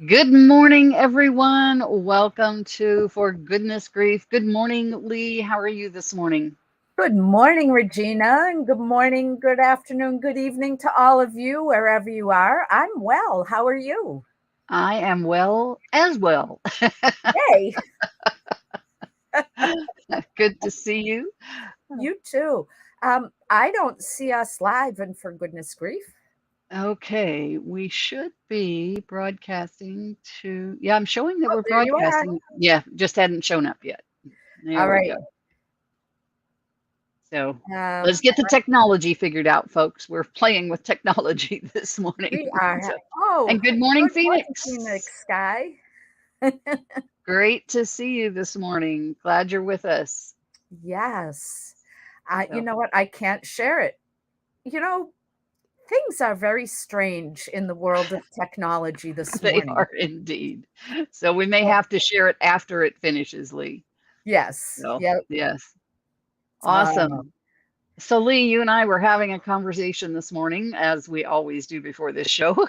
Good morning, everyone. Welcome to For Goodness Grief. Good morning, Lee. How are you this morning? Good morning, Regina, and good morning, good afternoon, good evening to all of you, wherever you are. I'm well. How are you? I am well as well. Hey, Good to see you. you too. I don't see us live, and for goodness grief. Okay, we should be broadcasting to, yeah, I'm showing that Oh, we're there you are. broadcasting. Yeah, just hadn't shown up yet. There All we right. go. So let's Um, get the technology figured out, folks. We're playing with technology this we morning. are. So, Oh, and good morning, good morning, Phoenix. Phoenix Sky. Great to see you this morning. Glad you're with us. Yes. You So know what? I can't share it. You know, things are very strange in the world of technology this they morning. are indeed. So we may have to share it after it finishes, Lee. Yes. So, Yep. yes. Uh, Awesome. So, Lee, you and I were having a conversation this morning, as we always do before this show,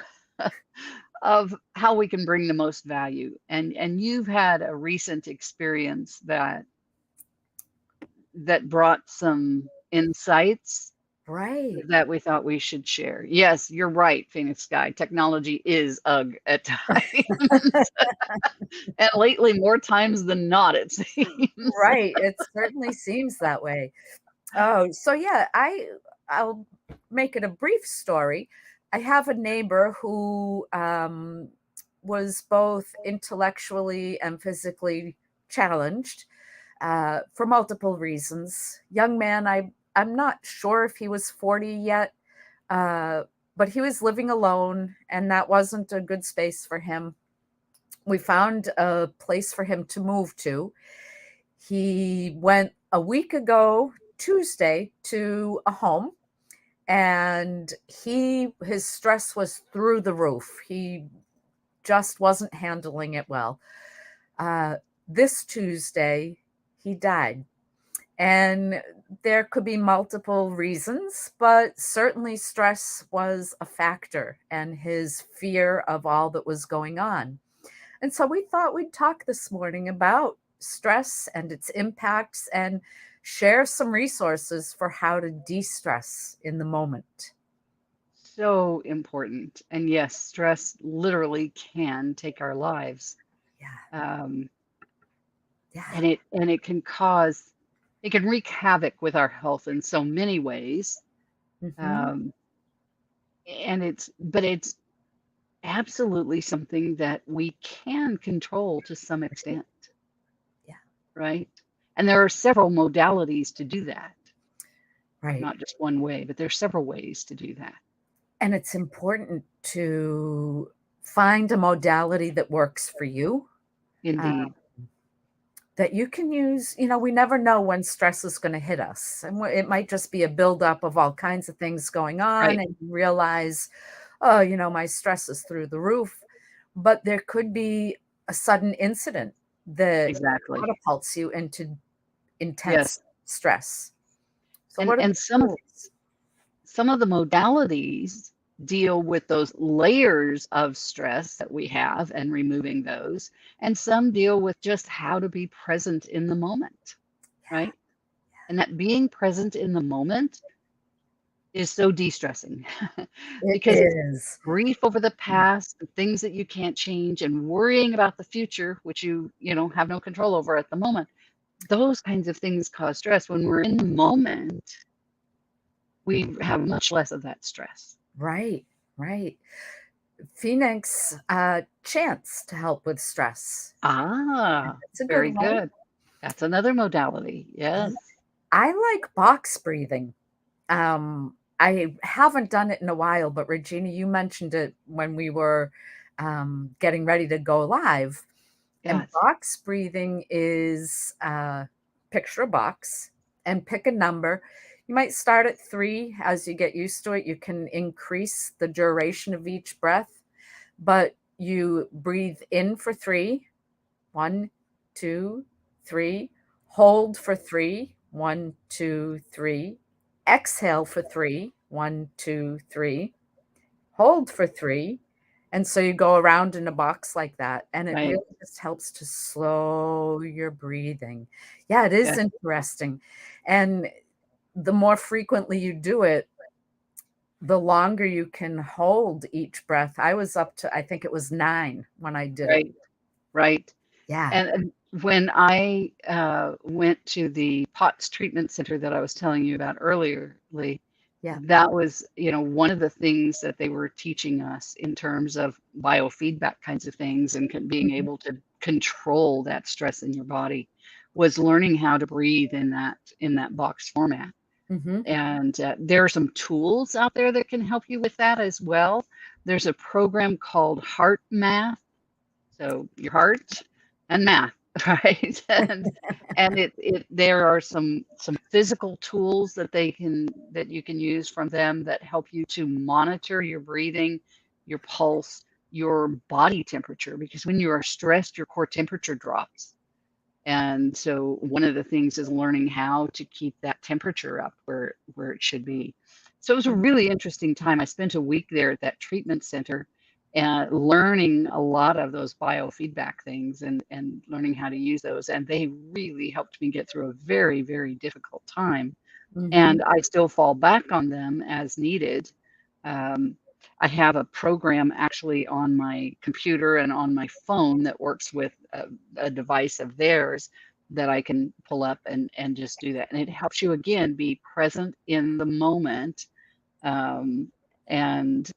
of how we can bring the most value. And you've had a recent experience that brought some insights right. that we thought we should share. Yes, you're right, Phoenix Sky. Technology is ugh at times. And lately, more times than not, it seems. Right, it certainly seems that way. Oh, so yeah, I'll make it a brief story. I have a neighbor who was both intellectually and physically challenged for multiple reasons. Young man, I'm not sure if he was 40 yet, uh, but he was living alone, and that wasn't a good space for him. We found a place for him to move to. He went a week ago, Tuesday, to a home, and his stress was through the roof. He just wasn't handling it well. Uh, this Tuesday, he died. And there could be multiple reasons, but certainly stress was a factor and his fear of all that was going on. And so we thought we'd talk this morning about stress and its impacts and share some resources for how to de stress in the moment. So important. And yes, stress literally can take our lives. Yeah. Um, Yeah. and it can cause, it can wreak havoc with our health in so many ways. Hmm. Um, but it's absolutely something that we can control to some extent, Yeah. right? And there are several modalities to do that, Right. not just one way, but there's several ways to do that. And it's important to find a modality that works for you, uh, Indeed. that you can use. We never know when stress is going to hit us. And it might just be a buildup of all kinds of things going on, Right. and you realize, oh, my stress is through the roof. But there could be a sudden incident that Exactly. catapults you into Yes. intense stress. So, And what are the and tools? some of the modalities deal with those layers of stress that we have and removing those, and some deal with just how to be present in the moment, right? And that being present in the moment is so de-stressing It because it's is. grief over the past, the things that you can't change, and worrying about the future, which you have no control over at the moment. Those kinds of things cause stress. When we're in the moment, we have much less of that stress. Right, right. Phoenix chants to help with stress. Ah, It's a good very one. good. That's another modality. Yes. I like box breathing. I haven't done it in a while, but Regina, you mentioned it when we were getting ready to go live. And Yes. box breathing is picture a box and pick a number. You might start at 3. As you get used to it, you can increase the duration of each breath, but you breathe in for 3. 1, 2, 3. Hold for 3. 1, 2, 3. Exhale for 3. 1, 2, 3. hold for 3. And so you go around in a box like that, and it Right. really just helps to slow your breathing. Yeah, it is Yeah. interesting. And the more frequently you do it, the longer you can hold each breath. I was up to, I think it was 9 when I did it. Right. Right. Yeah, And when I went to the POTS treatment center that I was telling you about earlier, Lee, yeah. that was, one of the things that they were teaching us in terms of biofeedback kinds of things and being Mhm, able to control that stress in your body was learning how to breathe in that box format. mhm. And there are some tools out there that can help you with that as well. There's a program called Heart Math, so your heart and math, right? And there are some physical tools that you can use from them that help you to monitor your breathing, your pulse, your body temperature, because when you are stressed, your core temperature drops. And so one of the things is learning how to keep that temperature up where it should be. So it was a really interesting time. I spent a week there at that treatment center and learning a lot of those biofeedback things and learning how to use those. And they really helped me get through a very, very difficult time. Mhm. And I still fall back on them as needed. Um, I have a program actually on my computer and on my phone that works with a device of theirs that I can pull up and just do that. And it helps you again be present in the moment. Um, and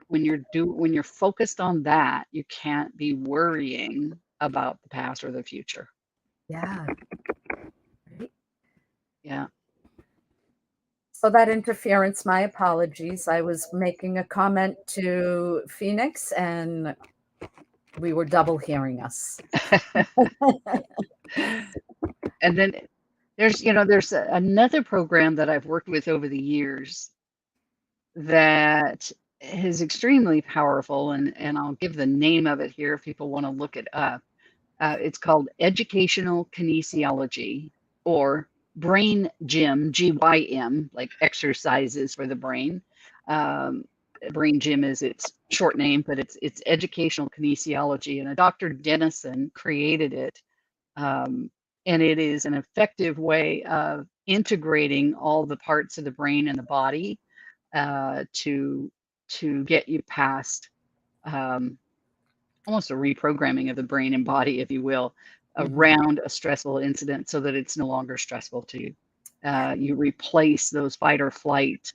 when you're focused on that, you can't be worrying about the past or the future. Yeah, right. Yeah. So that interference, my apologies. I was making a comment to Phoenix, and we were double hearing us. And then there's another program that I've worked with over the years that is extremely powerful, and I'll give the name of it here if people want to look it up. It's called Educational Kinesiology, or Brain Gym, GYM, like exercises for the brain. Um, Brain Gym is its short name, but it's Educational Kinesiology, and a Dr. Dennison created it. Um, and it is an effective way of integrating all the parts of the brain and the body to get you past um, almost a reprogramming of the brain and body, if you will, Mhm. around a stressful incident so that it's no longer stressful to you. You replace those fight or flight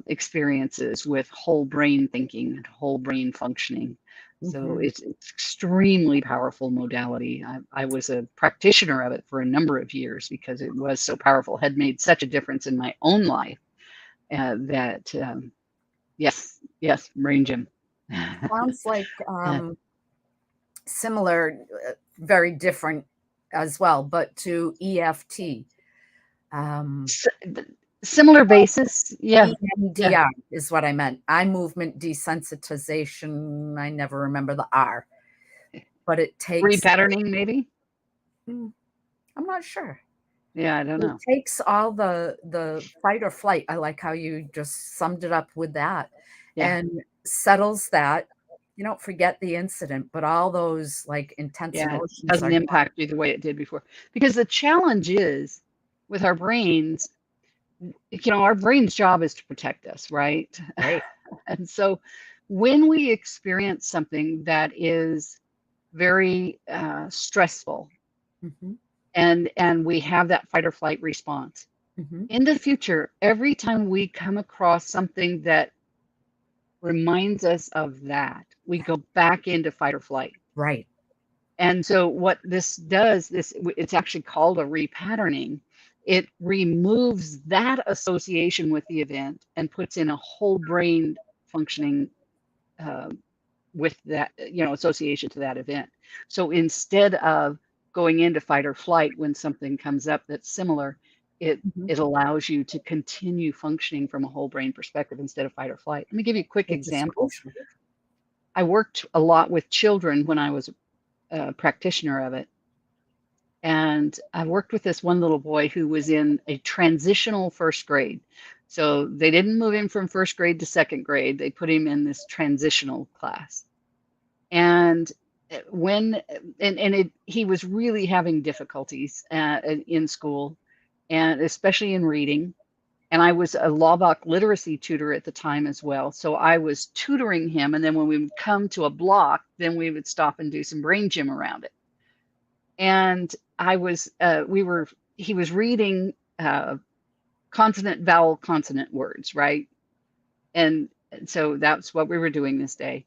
experiences with whole brain thinking and whole brain functioning. So Mhm. it's extremely powerful modality. I was a practitioner of it for a number of years because it was so powerful, had made such a difference in my own life that yes, yes, brain gym. Sounds like Uh, similar, very different as well, but to EFT. Um, s- Similar basis, yeah, yeah. EMDR is what I meant. Eye movement desensitization. I never remember the R, but it takes, Repatterning, maybe. mm, I'm not sure. Yeah, I don't It know. takes all the fight or flight. I like how you just summed it up with that, Yeah, and settles that. You don't forget the incident, but all those like intense yeah, it emotions doesn't are gone. impact you the way it did before. Because the challenge is with our brains, our brain's job is to protect us, right? Right. And so when we experience something that is very stressful Mhm, and we have that fight or flight response, mhm. in the future, every time we come across something that reminds us of that, we go back into fight or flight. Right. And so what this does, it's actually called a repatterning. It removes that association with the event and puts in a whole brain functioning uh, with that, association to that event. So instead of going into fight or flight when something comes up that's similar, it Mhm. it allows you to continue functioning from a whole brain perspective instead of fight or flight. Let me give you a quick Which is example. crucial. I worked a lot with children when I was a practitioner of it. And I worked with this one little boy who was in a transitional first grade. So they didn't move him from first grade to second grade. They put him in this transitional class. And when he was really having difficulties in school, and especially in reading. And I was a Laubach literacy tutor at the time as well. So I was tutoring him. And then when we would come to a block, then we would stop and do some brain gym around it. And he was reading consonant, vowel, consonant words, right? And so that's what we were doing this day.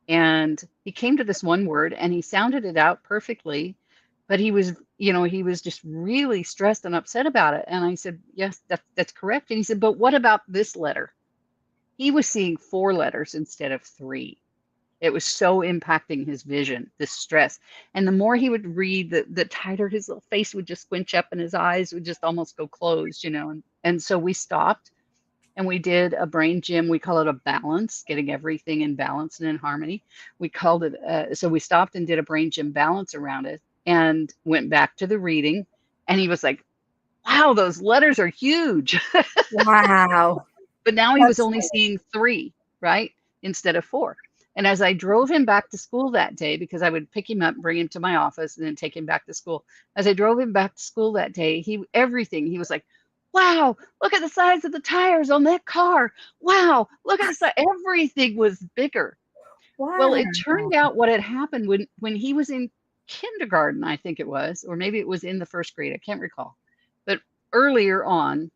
And he came to this one word and he sounded it out perfectly, but he was just really stressed and upset about it. And I said, yes, that's correct. And he said, but what about this letter? He was seeing 4 letters instead of 3. It was so impacting his vision, this stress. And the more he would read, the tighter his little face would just squinch up and his eyes would just almost go closed, And so we stopped and we did a brain gym. We call it a balance, getting everything in balance and in harmony. We called it, so we stopped and did a brain gym balance around it and went back to the reading. And he was like, wow, those letters are huge. Wow. But now he was only seeing 3, right? Instead of 4. And as I drove him back to school that day, because I would pick him up, bring him to my office, and then take him back to school. As I drove him back to school that day, he was like, wow, look at the size of the tires on that car. Wow, look at the size. Everything was bigger. Wow. Well, it turned out what had happened when he was in kindergarten, I think it was, or maybe it was in the first grade, I can't recall. But earlier on,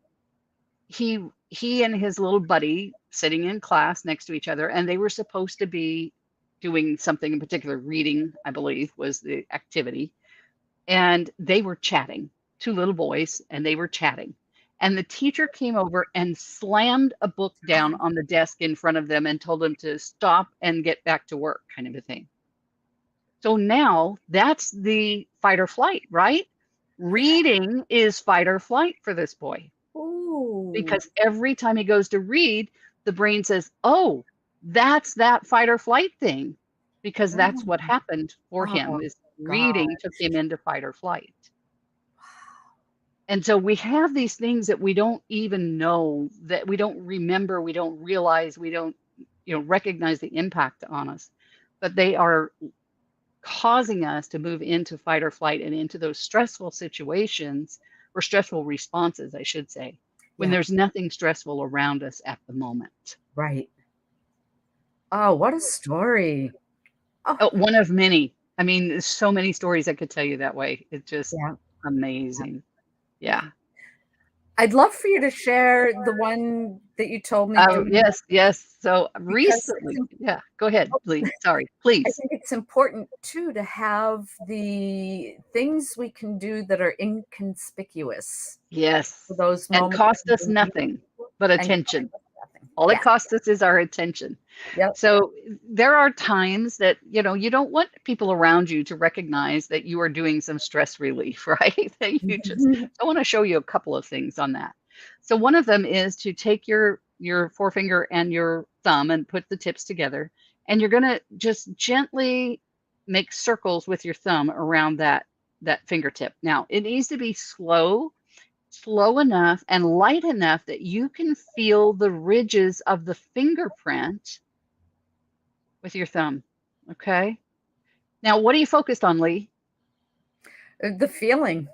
he and his little buddy sitting in class next to each other, and they were supposed to be doing something in particular. Reading, I believe, was the activity. And they were chatting, 2 little boys, and they were chatting. And the teacher came over and slammed a book down on the desk in front of them and told them to stop and get back to work, kind of a thing. So now that's the fight or flight, right? Reading is fight or flight for this boy. Ooh. Because every time he goes to read, the brain says, oh, that's that fight or flight thing. Because that's what happened for him, is reading took him into fight or flight. And so we have these things that we don't even know, that we don't remember, we don't realize, we don't recognize the impact on us. But they are causing us to move into fight or flight and into those stressful situations, or stressful responses, I should say, when there's nothing stressful around us at the moment. Right. Oh, what a story. Oh, one of many. I mean, there's so many stories I could tell you that way. It's just amazing. Yeah. I'd love for you to share the one that you told me. Oh, yes. So recently, go ahead, please. Sorry, please. I think it's important too to have the things we can do that are inconspicuous. Yes. For those moments. And cost us nothing but attention. All it costs us is our attention. Yep. So there are times that, you don't want people around you to recognize that you are doing some stress relief, right? That you just, I want to show you a couple of things on that. So one of them is to take your forefinger and your thumb and put the tips together. And you're going to just gently make circles with your thumb around that fingertip. Now, it needs to be slow enough and light enough that you can feel the ridges of the fingerprint with your thumb. Okay. Now, what are you focused on, Lee? The feeling.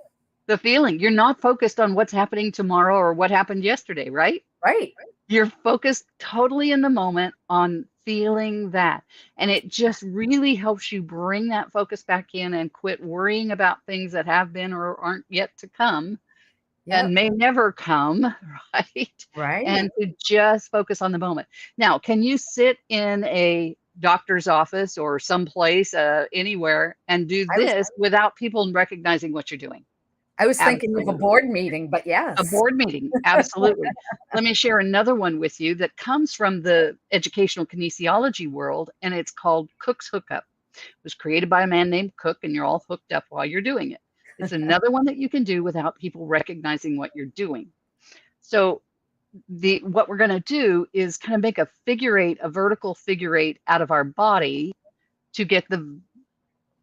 The feeling. You're not focused on what's happening tomorrow or what happened yesterday, right? Right. You're focused totally in the moment on feeling that. And it just really helps you bring that focus back in and quit worrying about things that have been or aren't yet to come. And may never come, right? Right. And to just focus on the moment. Now, can you sit in a doctor's office or someplace, anywhere, and do this without people recognizing what you're doing? I was thinking of a board meeting, but yes. A board meeting, absolutely. Let me share another one with you that comes from the educational kinesiology world, and it's called Cook's Hookup. It was created by a man named Cook, and you're all hooked up while you're doing it. It's another one that you can do without people recognizing what you're doing. So what we're going to do is kind of make a figure eight, a vertical figure eight out of our body to get the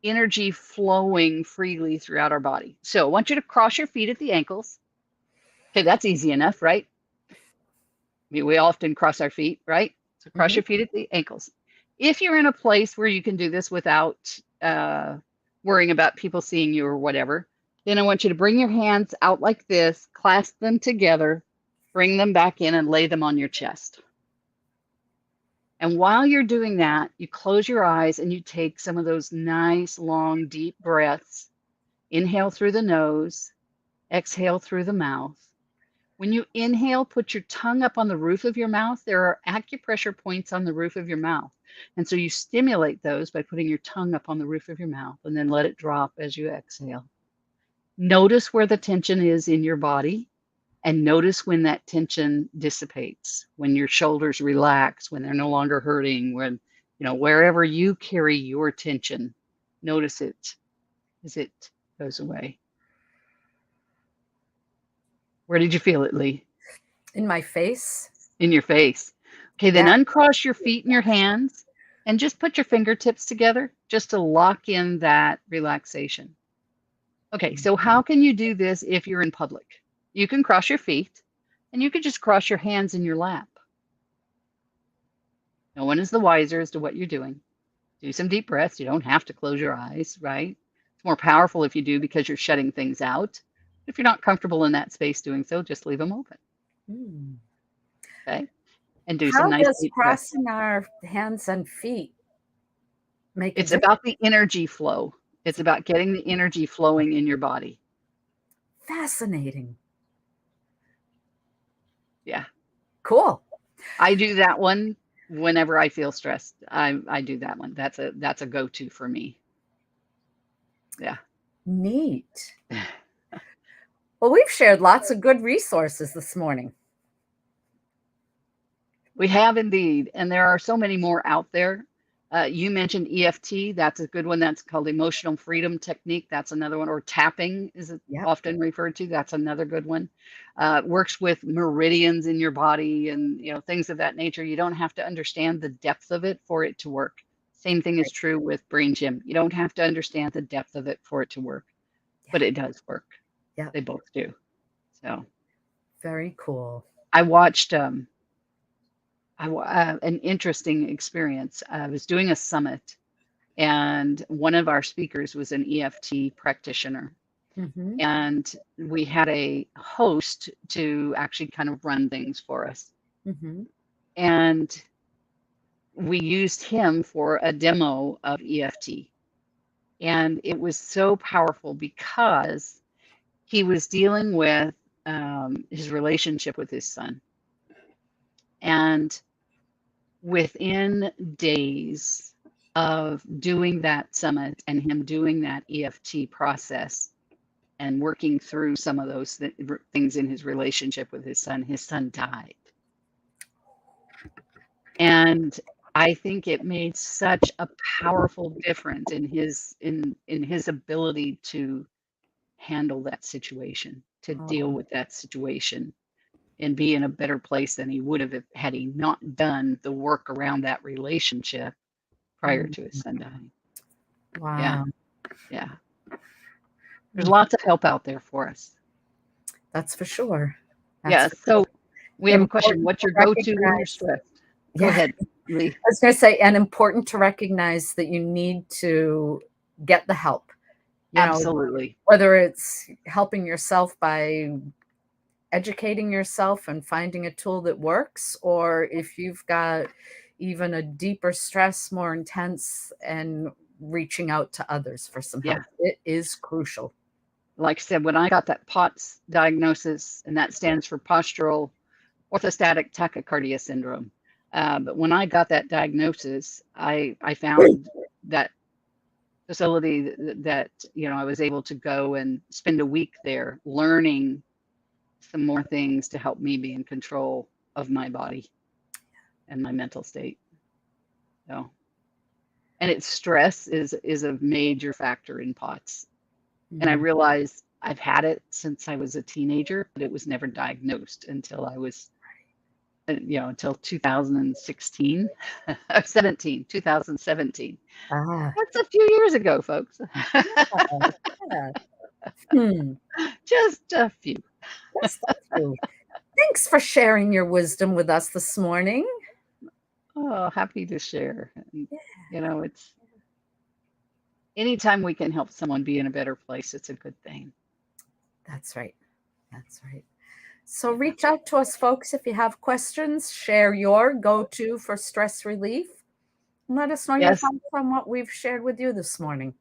energy flowing freely throughout our body. So I want you to cross your feet at the ankles. Okay, that's easy enough, right? We often cross our feet, right? So cross Mhm. your feet at the ankles. If you're in a place where you can do this without worrying about people seeing you or whatever, then I want you to bring your hands out like this, clasp them together, bring them back in and lay them on your chest. And while you're doing that, you close your eyes and you take some of those nice, long, deep breaths. Inhale through the nose, exhale through the mouth. When you inhale, put your tongue up on the roof of your mouth. There are acupressure points on the roof of your mouth. And so you stimulate those by putting your tongue up on the roof of your mouth and then let it drop as you exhale. Notice where the tension is in your body and notice when that tension dissipates, when your shoulders relax, when they're no longer hurting, when, wherever you carry your tension, notice it as it goes away. Where did you feel it, Lee? In my face. In your face. Okay, then Yeah. uncross your feet and your hands and just put your fingertips together just to lock in that relaxation. Okay, so how can you do this if you're in public? You can cross your feet and you can just cross your hands in your lap. No one is the wiser as to what you're doing. Do some deep breaths. You don't have to close your eyes, right? It's more powerful if you do because you're shutting things out. If you're not comfortable in that space doing so, just leave them open. Hmm. Okay, and do some How nice does deep breaths. crossing our hands and feet make a It's difference? about the energy flow. It's about getting the energy flowing in your body. Fascinating. Yeah. Cool. I do that one whenever I feel stressed. I do that one. That's a go-to for me. Yeah. Neat. Well, we've shared lots of good resources this morning. We have indeed, and there are so many more out there. You mentioned EFT. That's a good one. That's called emotional freedom technique. That's another one. Or tapping is Yep. often referred to. That's another good one. Works with meridians in your body and things of that nature. You don't have to understand the depth of it for it to work. Same thing is true with brain gym. You don't have to understand the depth of it for it to work, but it does work. Yeah. They both do. So Very cool. I watched an interesting experience. I was doing a summit, and one of our speakers was an EFT practitioner. Mm-hmm. And we had a host to actually kind of run things for us. Mm-hmm. And we used him for a demo of EFT. And it was so powerful because he was dealing with his relationship with his son. And within days of doing that summit and him doing that EFT process and working through some of those things in his relationship with his son died. And I think it made such a powerful difference in his ability to handle that situation, to deal Oh. with that situation and be in a better place than he would have had he not done the work around that relationship prior to his son dying. Yeah. Wow. Yeah. There's lots of help out there for us. That's for sure. Yeah. That's So we have a question. important What's to your go-to when you're recognize. stressed? Go Yeah. ahead, Lee. I was going to say, and important to recognize that you need to get the help. Absolutely. Whether it's helping yourself by educating yourself and finding a tool that works, or if you've got even a deeper stress, more intense, and reaching out to others for some help. Yeah. It is crucial. Like I said, when I got that POTS diagnosis, and that stands for postural orthostatic tachycardia syndrome. But when I got that diagnosis, I found that facility that I was able to go and spend a week there learning some more things to help me be in control of my body and my mental state. So, and its stress is a major factor in POTS. And I realized I've had it since I was a teenager, but it was never diagnosed until I was, until 2016, 2017. That's a few years ago, folks. Yeah. Just a few. Just a few. Thanks for sharing your wisdom with us this morning. Oh, happy to share. It's anytime we can help someone be in a better place, it's a good thing. That's right. That's right. So reach out to us, folks, if you have questions. Share your go-to for stress relief. And let us know your Yes, thoughts on what we've shared with you this morning.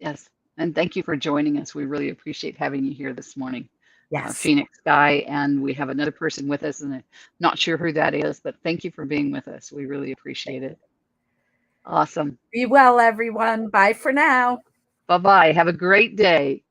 yes. And thank you for joining us. We really appreciate having you here this morning. Yes. Phoenix Guy, and we have another person with us, and I'm not sure who that is, but thank you for being with us. We really appreciate it. Awesome. Be well, everyone. Bye for now. Bye-bye. Have a great day.